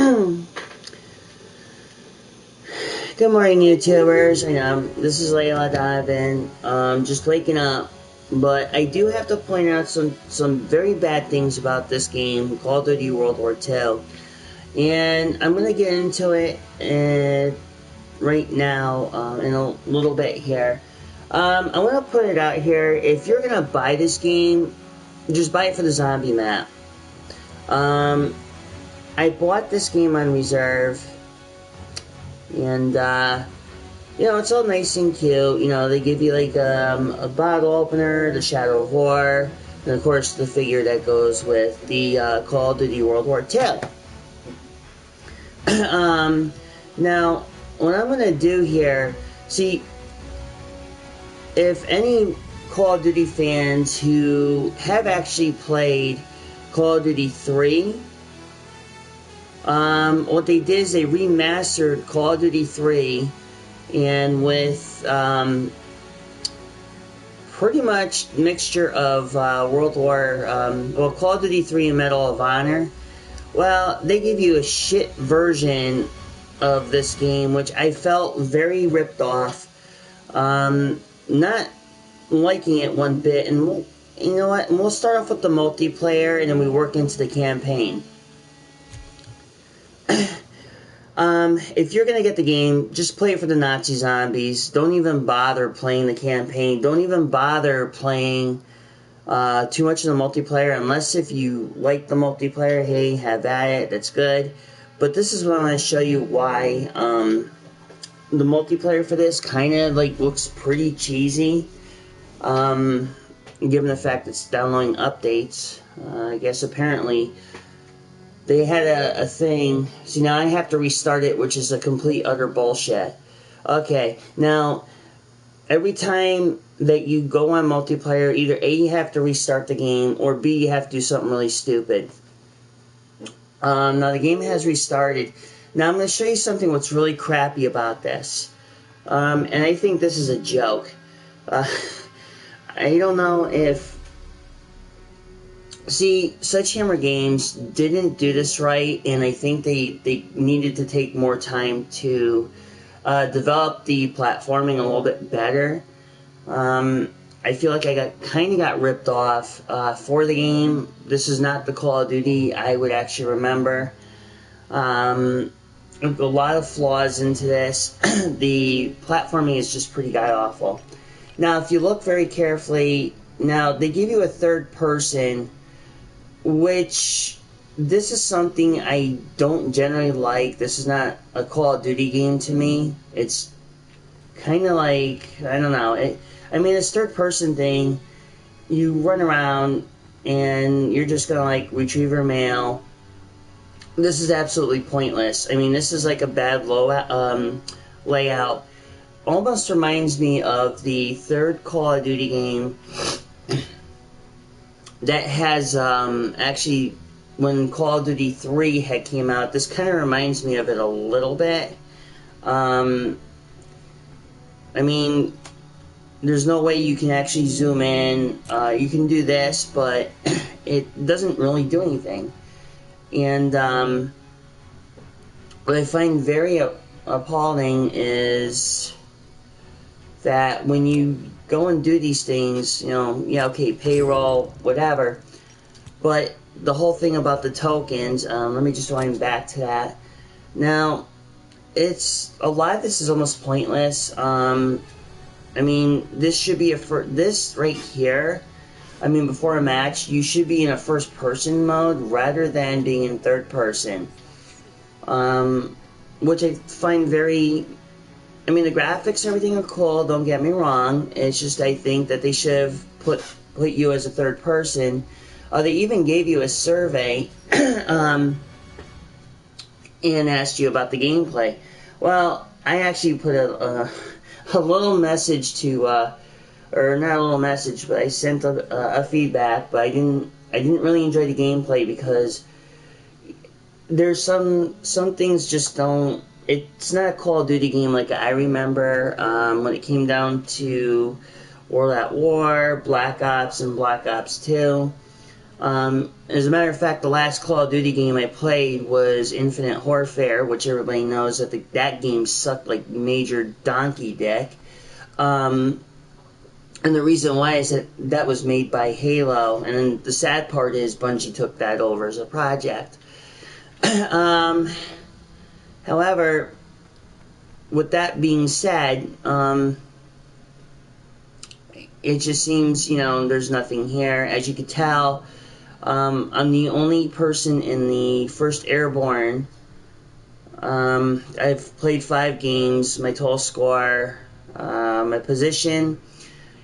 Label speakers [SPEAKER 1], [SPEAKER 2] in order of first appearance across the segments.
[SPEAKER 1] Good morning, YouTubers. I know this is Layla Donovan. Just waking up, but I do have to point out some very bad things about this game, Call of Duty World War II, and I'm gonna get into it right now in a little bit here. I want to put it out here. If you're gonna buy this game, just buy it for the zombie map. I bought this game on reserve. And, it's all nice and cute. They give you, like, a bottle opener, the Shadow of War, and, of course, the figure that goes with the Call of Duty World War II. Now, what I'm going to do here, see, if any Call of Duty fans who have actually played Call of Duty 3, what they did is they remastered Call of Duty 3 and with pretty much mixture of Call of Duty 3 and Medal of Honor. Well, they give you a shit version of this game, which I felt very ripped off. Not liking it one bit, and you know what? We'll start off with the multiplayer and then we work into the campaign. If you're gonna get the game, just play it for the Nazi zombies. Don't even bother playing the campaign. Don't even bother playing too much of the multiplayer, unless if you like the multiplayer, hey, have at it, that's good. But this is what I'm gonna show you why the multiplayer for this kind of like looks pretty cheesy, given the fact it's downloading updates. I guess apparently they had a thing. See, now I have to restart it, which is a complete utter bullshit. Okay, now every time that you go on multiplayer, either A, you have to restart the game, or B, you have to do something really stupid. Now the game has restarted. Now I'm going to show you something what's really crappy about this. And I think this is a joke. I don't know if... See, Sledgehammer Games didn't do this right, and I think they needed to take more time to develop the platforming a little bit better. I feel like I kind of got ripped off for the game. This is not the Call of Duty I would actually remember. A lot of flaws into this. The platforming is just pretty god-awful. Now, if you look very carefully, now they give you a third person, which this is something I don't generally like. This is not a Call of Duty game to me. It's kind of like, I don't know. This third person thing, you run around and you're just going to like retriever mail. This is absolutely pointless. This is like a bad layout. Almost reminds me of the third Call of Duty game that has, actually, when Call of Duty 3 had came out, this kind of reminds me of it a little bit. There's no way you can actually zoom in. You can do this, but it doesn't really do anything. And, what I find very appalling is that when you go and do these things, okay, payroll, whatever, but the whole thing about the tokens, let me just wind back to that. Now, a lot of this is almost pointless. This should be this right here, before a match, you should be in a first person mode rather than being in third person. Which I find very... the graphics and everything are cool, don't get me wrong. It's just I think that they should have put you as a third person. They even gave you a survey and asked you about the gameplay. Well, I actually put a little message to, or not a little message, but I sent a feedback, but I didn't really enjoy the gameplay because there's some things just don't... It's not a Call of Duty game like I remember when it came down to World at War, Black Ops, and Black Ops 2. As a matter of fact, the last Call of Duty game I played was Infinite Warfare, which everybody knows that that game sucked like major donkey dick. And the reason why is that that was made by Halo, and the sad part is Bungie took that over as a project. However, with that being said, it just seems, there's nothing here. As you can tell, I'm the only person in the 1st Airborne. I've played 5 games, my total score, my position,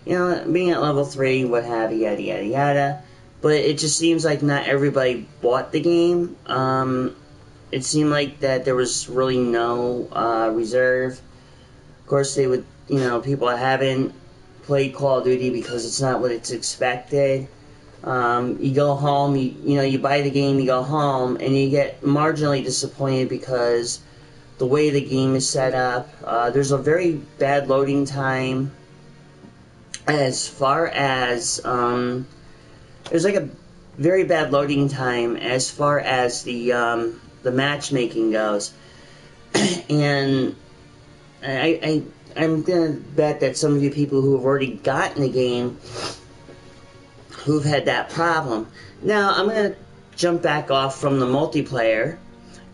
[SPEAKER 1] being at level 3, what have you, yada yada yada. But it just seems like not everybody bought the game. It seemed like that there was really no reserve. Of course, they would, people haven't played Call of Duty because it's not what it's expected. You go home, you buy the game, you go home, and you get marginally disappointed because the way the game is set up, there's a very bad loading time. As far as there's like a very bad loading time as far as the matchmaking goes, and I'm gonna bet that some of you people who have already gotten the game who've had that problem. Now I'm gonna jump back off from the multiplayer,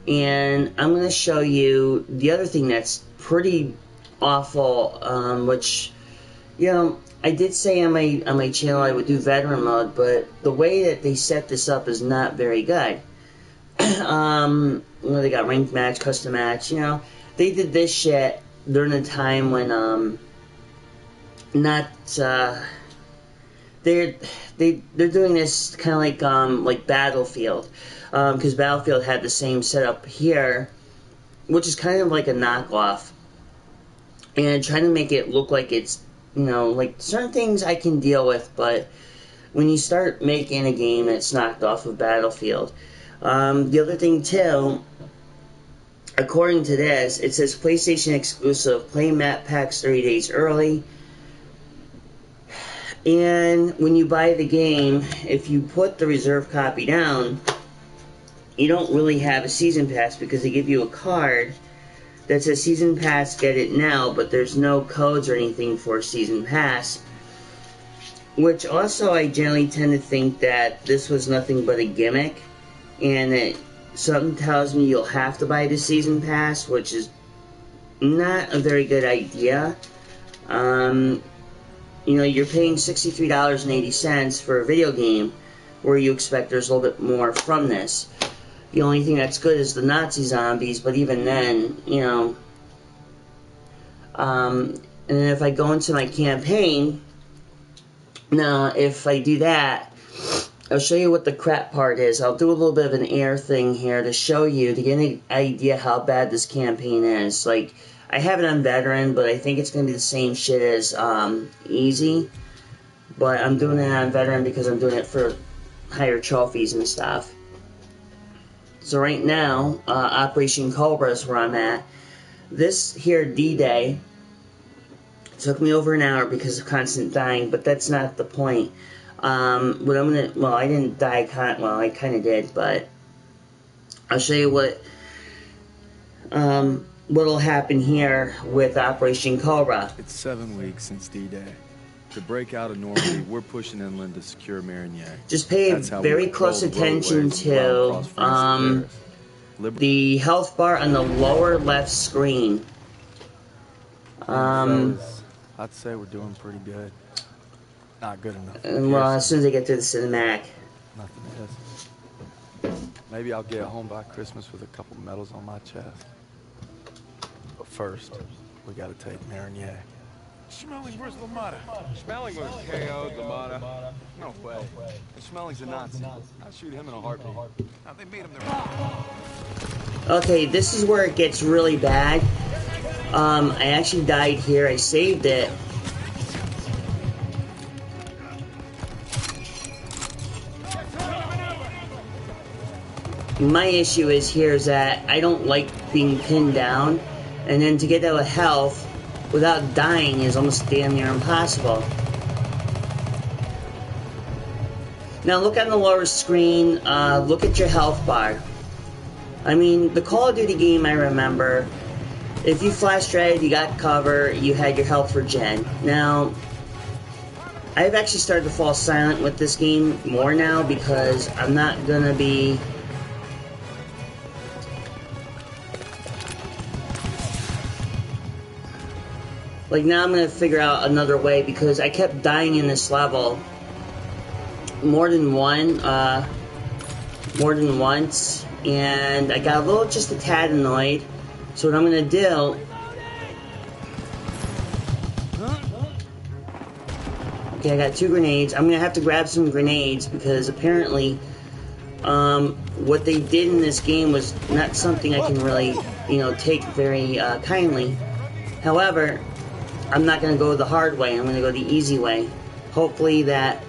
[SPEAKER 1] and I'm gonna show you the other thing that's pretty awful, which I did say on my channel I would do veteran mode, but the way that they set this up is not very good. They got ranked match, custom match. They did this shit during a time when they're doing this kind of like Battlefield, because Battlefield had the same setup here, which is kind of like a knockoff, and trying to make it look like it's like certain things I can deal with, but when you start making a game that's knocked off of Battlefield. The other thing too, according to this, it says PlayStation exclusive, play map packs 30 days early. And when you buy the game, if you put the reserve copy down, you don't really have a season pass because they give you a card that says season pass, get it now, but there's no codes or anything for season pass. Which also I generally tend to think that this was nothing but a gimmick, and that something tells me you'll have to buy the season pass, which is not a very good idea. You're paying $63.80 for a video game where you expect there's a little bit more from this. The only thing that's good is the Nazi zombies, but even then, and then if I go into my campaign, now if I do that, I'll show you what the crap part is. I'll do a little bit of an air thing here to show you, to get an idea how bad this campaign is. Like, I have it on veteran, but I think it's going to be the same shit as easy. But I'm doing it on veteran because I'm doing it for higher trophies and stuff. So right now, Operation Cobra is where I'm at. This here D-Day took me over an hour because of constant dying, but that's not the point. I didn't die, I kind of did, but I'll show you what'll happen here with Operation Cobra.
[SPEAKER 2] It's 7 weeks since D-Day. To break out of Normandy, we're pushing inland to secure Marigny.
[SPEAKER 1] Just pay very close attention to the health bar on the lower left screen.
[SPEAKER 2] I'd say we're doing pretty good. Not good enough.
[SPEAKER 1] Well, as soon as I get to the cinematic.
[SPEAKER 2] Nothing is. Maybe I'll get home by Christmas with a couple medals on my chest. But first, we gotta take Marigny.
[SPEAKER 3] Schmeling versus LaMotta.
[SPEAKER 4] Schmeling was KO'd, LaMotta.
[SPEAKER 3] No way.
[SPEAKER 2] And Schmeling's a Nazi. I'd shoot him in a heartbeat.
[SPEAKER 3] Now they made him their...
[SPEAKER 1] Okay, this is where it gets really bad. I actually died here. I saved it. My issue is that I don't like being pinned down, and then to get out of health without dying is almost damn near impossible. Now look on the lower screen, look at your health bar. I mean, the Call of Duty game I remember, if you flash red, you got cover, you had your health regen. Now, I've actually started to fall silent with this game more now because I'm not gonna be... Like, now I'm gonna figure out another way because I kept dying in this level more than once, and I got just a tad annoyed. So what I'm gonna do... Okay, I got 2 grenades. I'm gonna have to grab some grenades because apparently, what they did in this game was not something I can really, take very kindly. However, I'm not gonna go the hard way. I'm gonna go the easy way. Hopefully that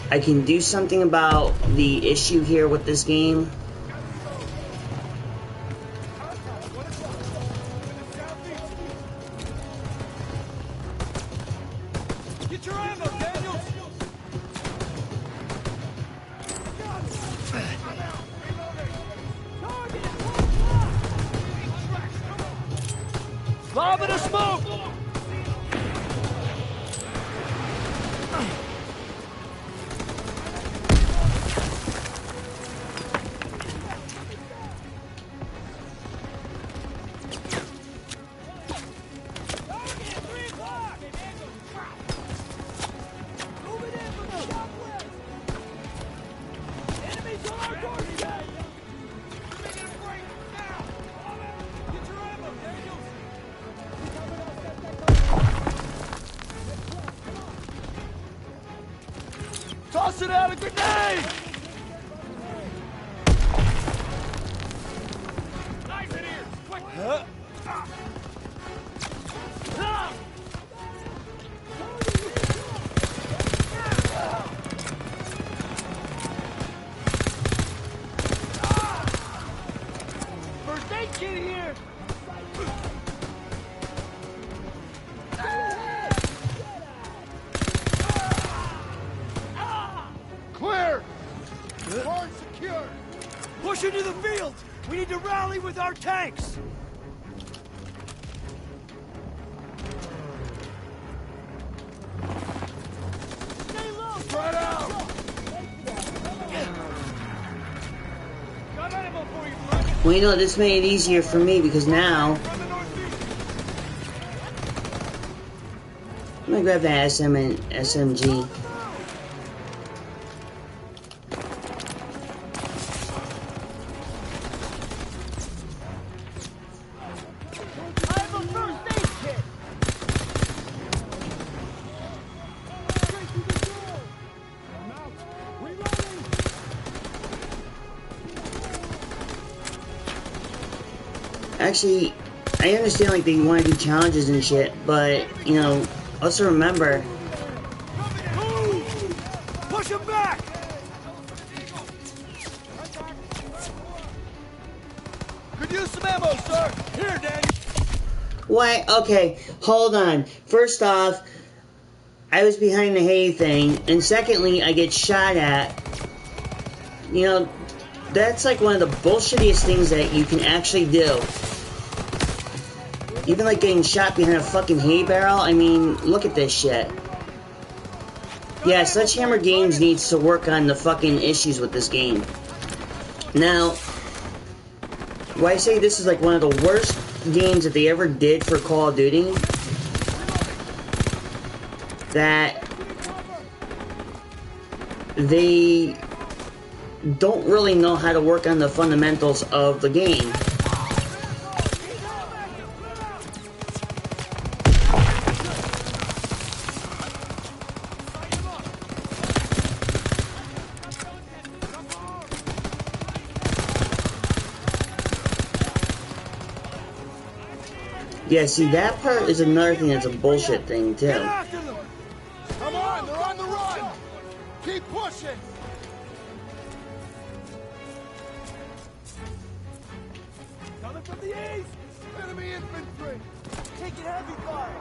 [SPEAKER 1] I can do something about the issue here with this game.
[SPEAKER 3] Get your ammo, Daniels! Lob in a smoke! Toss it out, a grenade! Knife in here! Quick! First aid kit here! Clear! Barn secure! Push into the field! We need to rally with our tanks! Stay low! Spread out! Got ammo for you, Frank!
[SPEAKER 1] Well, this made it easier for me because now I'm gonna grab the SM and SMG.
[SPEAKER 3] I have a first aid kit! Straight through the door! I'm out! Reloading!
[SPEAKER 1] Actually, I understand like they want to do challenges and shit, but also remember,
[SPEAKER 3] Move! Push him back! Could use some ammo, sir! Here, Daniel!
[SPEAKER 1] what? Okay, hold on. First off, I was behind the hay thing, and secondly, I get shot at. That's like one of the bullshittiest things that you can actually do. Even like getting shot behind a fucking hay barrel. I mean, look at this shit. Yeah, Sledgehammer Games needs to work on the fucking issues with this game. Now, why I say this is like one of the worst games that they ever did for Call of Duty, that they don't really know how to work on the fundamentals of the game. Yeah, see, that part is another thing that's a bullshit thing, too.
[SPEAKER 3] Get after them! Come on, they're on the run! Keep pushing! Coming from the east! Enemy infantry! Taking heavy fire!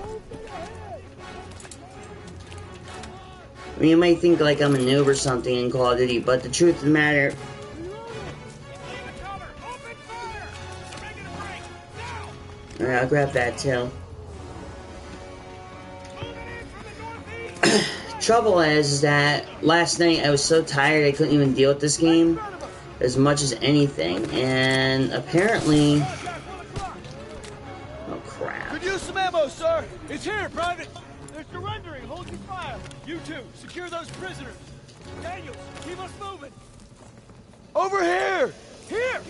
[SPEAKER 3] Move to the head!
[SPEAKER 1] I mean, you might think like I'm a noob or something in Call of Duty, but the truth of the matter... Alright, I'll grab that too. Trouble is that last night I was so tired I couldn't even deal with this game as much as anything, and apparently... Oh crap.
[SPEAKER 3] Could use some ammo, sir. It's here, Private. They're surrendering. Hold your fire. You two, secure those prisoners. Daniels, keep us moving. Over here! Here!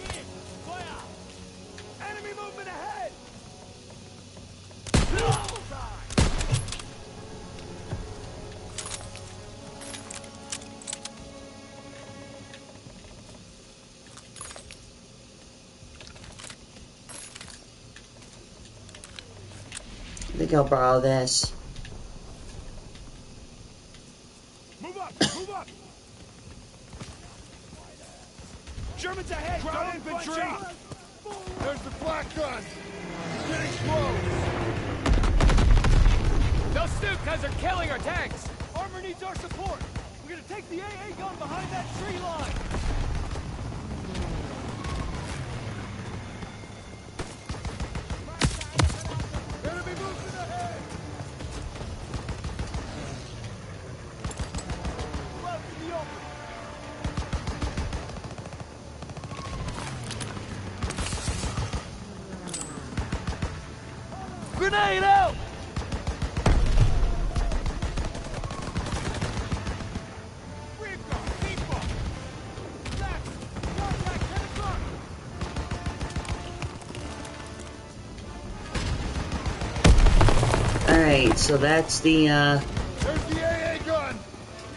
[SPEAKER 3] Enemy movement ahead!
[SPEAKER 1] I think I'll borrow this.
[SPEAKER 3] Move up! Move up! Germans ahead! Ground infantry! There's the flak gun! It's getting close!
[SPEAKER 4] Those Stukas are killing our tanks!
[SPEAKER 3] Armor needs our support! We're gonna take the AA gun behind that tree line! Enemy movement ahead! Left in the open! Grenade out!
[SPEAKER 1] Alright, so that's the,
[SPEAKER 3] There's the AA gun!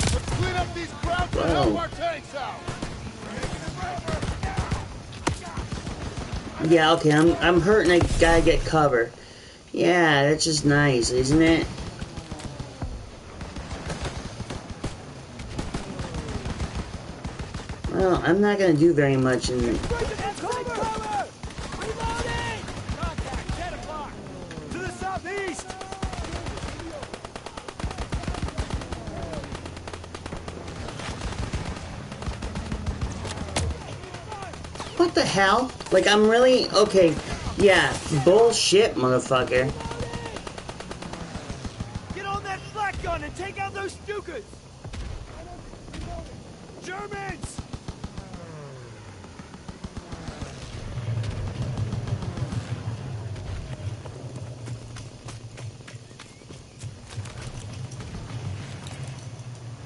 [SPEAKER 3] Let's clean up these crowds and help our tanks out!
[SPEAKER 1] Yeah, okay, I'm hurting, I gotta get cover. Yeah, that's just nice, isn't it? Well, I'm not gonna do very much in...
[SPEAKER 3] Reloading! Contact, 10 o'clock! To the southeast!
[SPEAKER 1] What the hell? Like, I'm really... Okay, yeah, bullshit, motherfucker.
[SPEAKER 3] Get on that flak gun and take out those Stukas! Germans!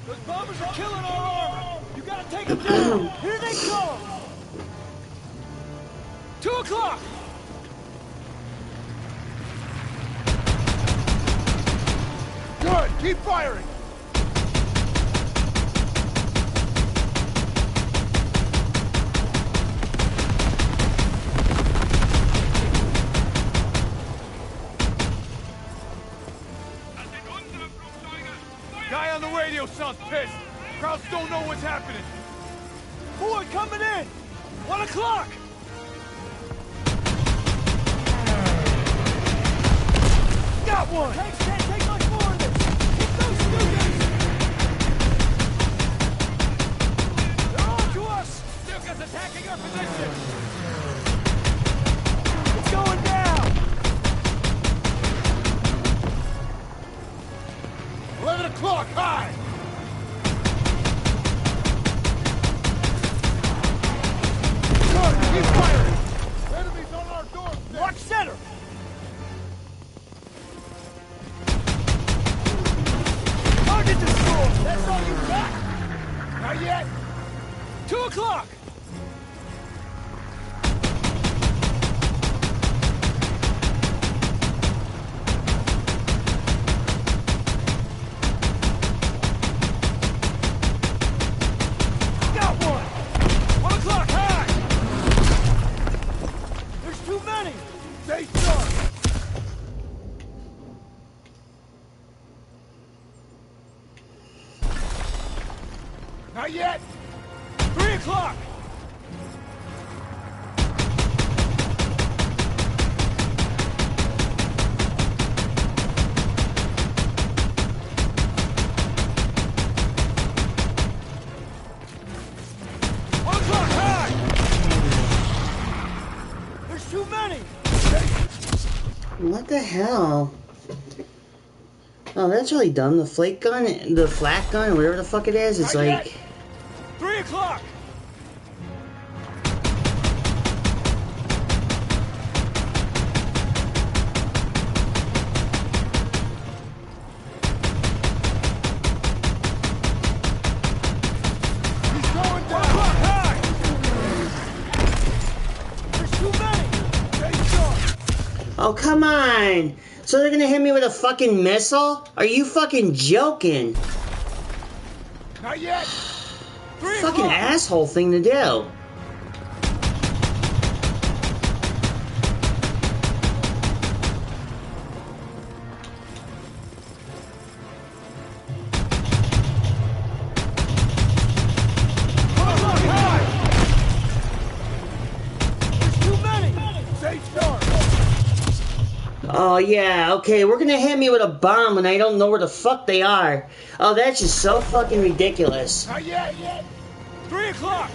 [SPEAKER 3] Those bombers are killing our armor! You gotta take them down! Here they come! 2 o'clock! Good! Keep firing! Guy on the radio sounds pissed. Crowds don't know what's happening. Ford coming in! 1 o'clock! Got one! Tanks can't take much more of this! Hit those Stukas! They're on to us! Stukas attacking our position! It's going down! 11 o'clock, high! Good, keep firing! Enemies on our doorstep! Watch center! Target destroyed! That's all you got! Not yet! 2 o'clock! Got one! 1 o'clock, high! There's too many! Stay sharp! Not yet! 3 o'clock!
[SPEAKER 1] What the hell? Oh, that's really dumb. The flak gun, whatever the fuck it is, it's
[SPEAKER 3] Not
[SPEAKER 1] like...
[SPEAKER 3] yet. 3 o'clock. He's going down. High. There's too many. Stay sharp.
[SPEAKER 1] Oh, come on! So they're gonna hit me with a fucking missile? Are you fucking joking?
[SPEAKER 3] Not yet. 3
[SPEAKER 1] Fucking
[SPEAKER 3] o'clock.
[SPEAKER 1] asshole thing to do. Oh yeah, okay, we're gonna hit me with a bomb and I don't know where the fuck they are. Oh, that's just so fucking ridiculous.
[SPEAKER 3] Not yet. 3 o'clock.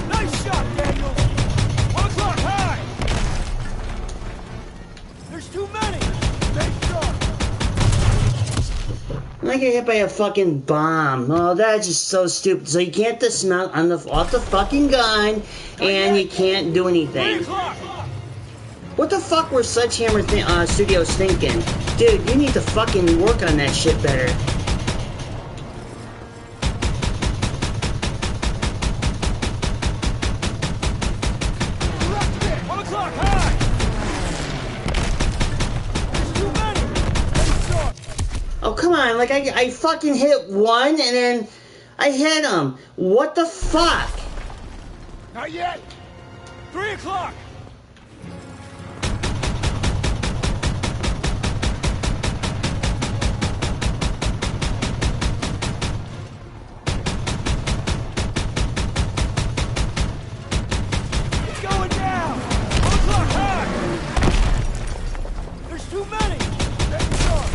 [SPEAKER 3] Nice shot, Daniels. 1 o'clock high. There's too many. Stay sharp.
[SPEAKER 1] I get hit by a fucking bomb. Oh, that's just so stupid. So you can't dismount on off the fucking gun, and you can't do
[SPEAKER 3] 3
[SPEAKER 1] anything.
[SPEAKER 3] o'clock.
[SPEAKER 1] What the fuck were Sledgehammer Studios thinking? Dude, you need to fucking work on that shit better.
[SPEAKER 3] Direct hit. 1 o'clock high. There's too many. Stay sharp.
[SPEAKER 1] Oh, come on. Like, I fucking hit one, and then I hit him. What the fuck?
[SPEAKER 3] Not yet. 3 o'clock. It's going down. 1 o'clock high. There's too many. Stay sharp.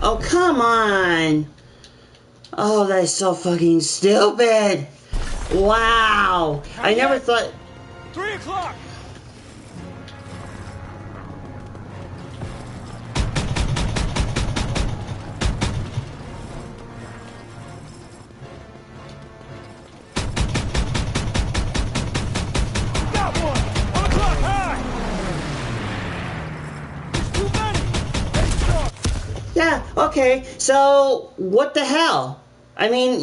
[SPEAKER 1] Oh, come on. Oh, that's so fucking stupid. Wow. I never thought...
[SPEAKER 3] 3 o'clock. Got one. 1 o'clock high. There's too many. Stay sharp.
[SPEAKER 1] Yeah, okay. So, what the hell? I mean,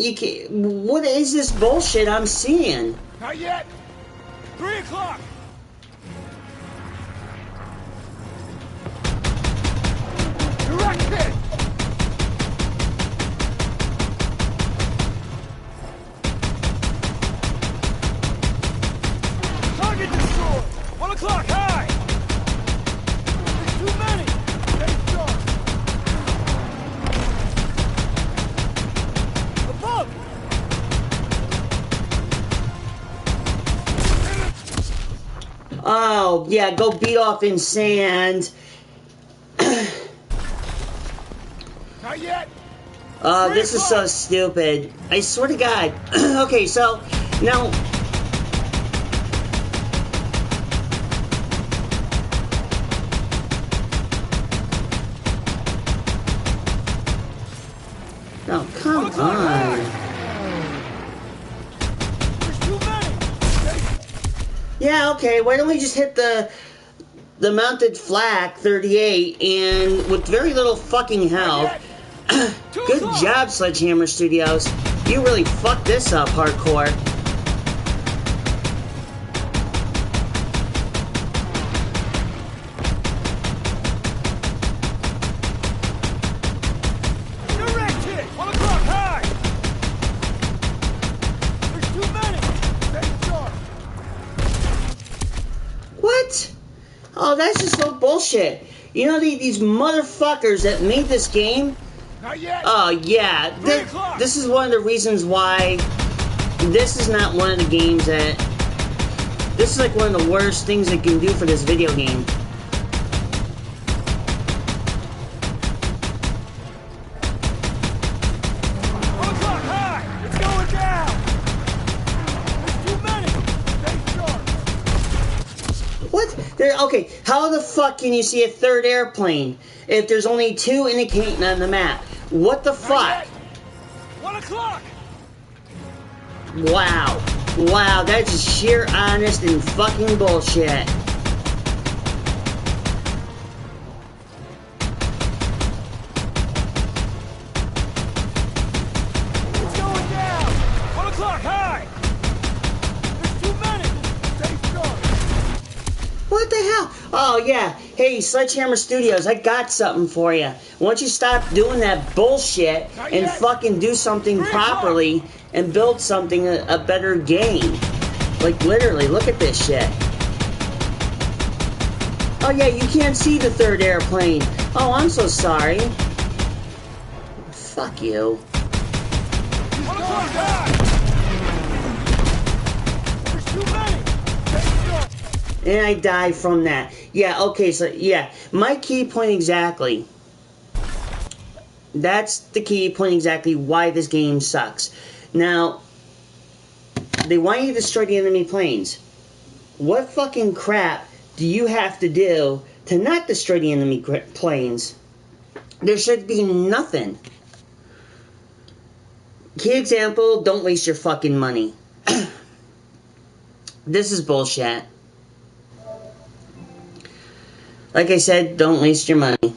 [SPEAKER 1] what is this bullshit I'm seeing?
[SPEAKER 3] Not yet. 3 o'clock. Direct hit. Target destroyed. 1 o'clock high. There's too many. Stay sharp. Above.
[SPEAKER 1] Oh, yeah, go beat off in sand.
[SPEAKER 3] Not yet.
[SPEAKER 1] This is so stupid. I swear to God. Okay, so, now... Oh, come on.
[SPEAKER 3] There's too many.
[SPEAKER 1] Yeah, okay, why don't we just hit the mounted flak 38 and with very little fucking health. Good job, Sledgehammer Studios. You really fucked this up hardcore.
[SPEAKER 3] Direct hit. 1 o'clock high. There's too many. Stay sharp.
[SPEAKER 1] What? Oh, that's just so bullshit. You know, these motherfuckers that made this game?
[SPEAKER 3] Not yet.
[SPEAKER 1] Oh, yeah.
[SPEAKER 3] 3 o'clock.
[SPEAKER 1] This is one of the reasons why this is not one of the games that... This is like one of the worst things they can do for this video game. Okay, how the fuck can you see a third airplane if there's only 2 indicating on the map? What the fuck?
[SPEAKER 3] 1 o'clock!
[SPEAKER 1] Wow. Wow, that's just sheer honest and fucking bullshit.
[SPEAKER 3] It's going down! 1 o'clock, high! There's too many! Stay sharp!
[SPEAKER 1] What the hell? Oh, yeah. Hey, Sledgehammer Studios, I got something for you. Why don't you stop doing that bullshit and fucking do something properly and build something, a better game? Like, literally, look at this shit. Oh, yeah, you can't see the third airplane. Oh, I'm so sorry. Fuck you.
[SPEAKER 3] 1 o'clock, high! There's too many! Stay sharp!
[SPEAKER 1] And I die from that. Yeah, okay, so, yeah. My key point exactly. That's the key point exactly why this game sucks. Now, they want you to destroy the enemy planes. What fucking crap do you have to do to not destroy the enemy planes? There should be nothing. Key example, don't waste your fucking money. This is bullshit. Like I said, don't waste your money.